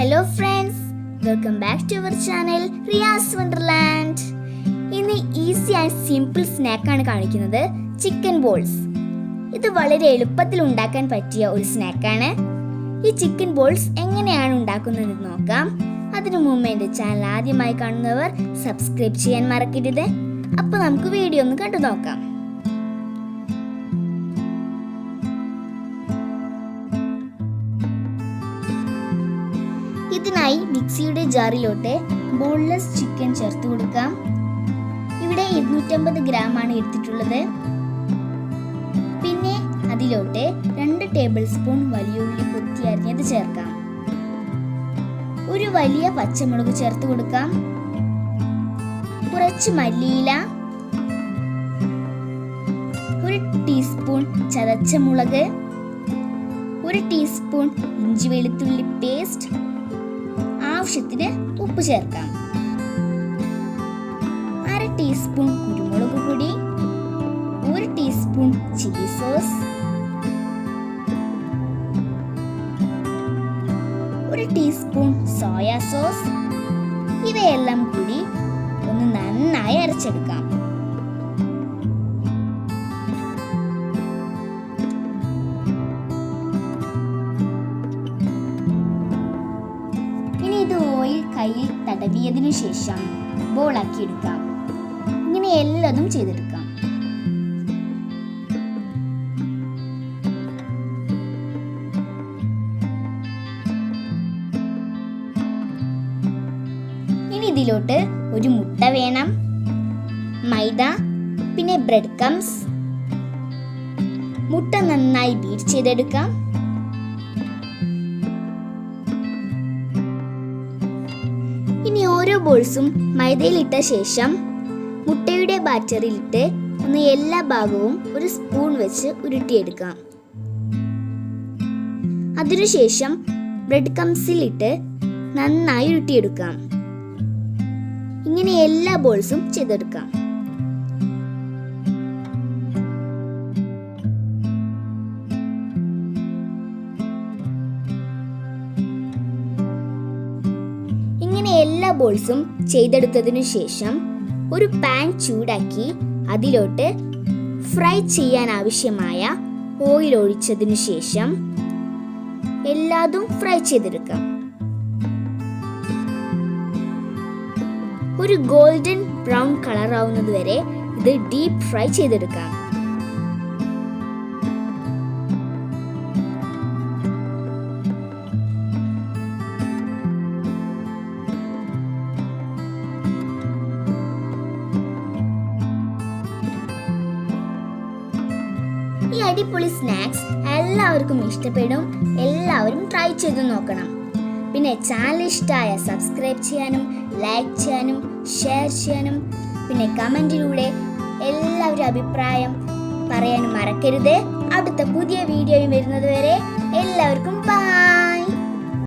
Hello friends, welcome back to our channel Riya's wonderland. ഇന്ന് easy and simple സ്നാക്കാണ് കാണിക്കുന്നത്, chicken balls. ഇത് വളരെ എളുപ്പത്തിൽ ഉണ്ടാക്കാൻ പറ്റിയ ഒരു സ്നാക്കാണ്. ഈ ചിക്കൻ ബോൾസ് എങ്ങനെയാണ് ഉണ്ടാക്കുന്നത് നോക്കാം. അതിനു മുമ്പ് എൻ്റെ ചാനൽ ആദ്യമായി കാണുന്നവർ സബ്സ്ക്രൈബ് ചെയ്യാൻ മറക്കരുത്. അപ്പോൾ നമുക്ക് വീഡിയോ ഒന്ന് കണ്ടു നോക്കാം. ഇതിനായി മിക്സിയുടെ ജാറിലോട്ട് ബോൺലെസ് ചിക്കൻ ചേർത്ത് കൊടുക്കാം. ഇവിടെ 250 ഗ്രാം ആണ് എടുത്തിട്ടുള്ളത്. പിന്നെ അതിലോട്ട് 2 ടേബിൾ സ്പൂൺ വലിയുള്ളി കൊത്തി അരിഞ്ഞത് ചേർക്കാം. ഒരു വലിയ പച്ചമുളക് ചേർത്ത് കൊടുക്കാം. കുറച്ച് മല്ലിയില, 1 ടീസ്പൂൺ ചതച്ച മുളക്, 1 ടീസ്പൂൺ ഇഞ്ചി വെളുത്തുള്ളി പേസ്റ്റ്, ആവശ്യത്തിന് ഉപ്പ് ചേർക്കാം. 1/2 ടീസ്പൂൺ കുരുമുളക് പൊടി, 1 teaspoon chilli sauce, 1 teaspoon soya sauce. ഇവയെല്ലാം കൂടി ഒന്ന് നന്നായി അരച്ചെടുക്കാം. ഇത് ഓയിൽ കയ്യിൽ തടവിയതിനു ശേഷം ബോളാക്കി എടുക്കാം. ഇങ്ങനെ എല്ലാതും ചെയ്തെടുക്കാം. ഇനി ഇതിലോട്ട് ഒരു മുട്ട വേണം, മൈദ, പിന്നെ ബ്രെഡ് ക്രംസ്. മുട്ട നന്നായി ബീറ്റ് ചെയ്തെടുക്കാം. ഇനി ഓരോ ബോൾസും മൈദയിലിട്ട ശേഷം മുട്ടയുടെ ബാറ്ററിയിലിട്ട് ഒന്ന് എല്ലാ ഭാഗവും ഒരു സ്പൂൺ വെച്ച് ഉരുട്ടിയെടുക്കാം. അതിനുശേഷം ബ്രെഡ് ക്രംസിലിട്ട് നന്നായി ഉരുട്ടിയെടുക്കാം. ഇങ്ങനെ എല്ലാ ബോൾസും ചെയ്തെടുക്കാം. എല്ലാ ബോൾസും ചെയ്തെടുത്തതിനു ശേഷം ഒരു പാൻ ചൂടാക്കി അതിലോട്ട് ഫ്രൈ ചെയ്യാൻ ആവശ്യമായ ഓയിൽ ഒഴിച്ചതിനു ശേഷം എല്ലാതും ഫ്രൈ ചെയ്തെടുക്കാം. ഒരു ഗോൾഡൻ ബ്രൗൺ കളർ ആവുന്നത് വരെ ഇത് ഡീപ്പ് ഫ്രൈ ചെയ്തെടുക്കാം. ഈ അടിപൊളി സ്നാക്സ് എല്ലാവർക്കും ഇഷ്ടപ്പെടും. എല്ലാവരും ട്രൈ ചെയ്ത് നോക്കണം. പിന്നെ ചാനൽ ഇഷ്ടമായ സബ്സ്ക്രൈബ് ചെയ്യാനും ലൈക്ക് ചെയ്യാനും ഷെയർ ചെയ്യാനും പിന്നെ കമന്റിലൂടെ എല്ലാവരും അഭിപ്രായം പറയാനും മറക്കരുത്. അടുത്ത പുതിയ വീഡിയോയും വരുന്നത് വരെ എല്ലാവർക്കും ബൈ.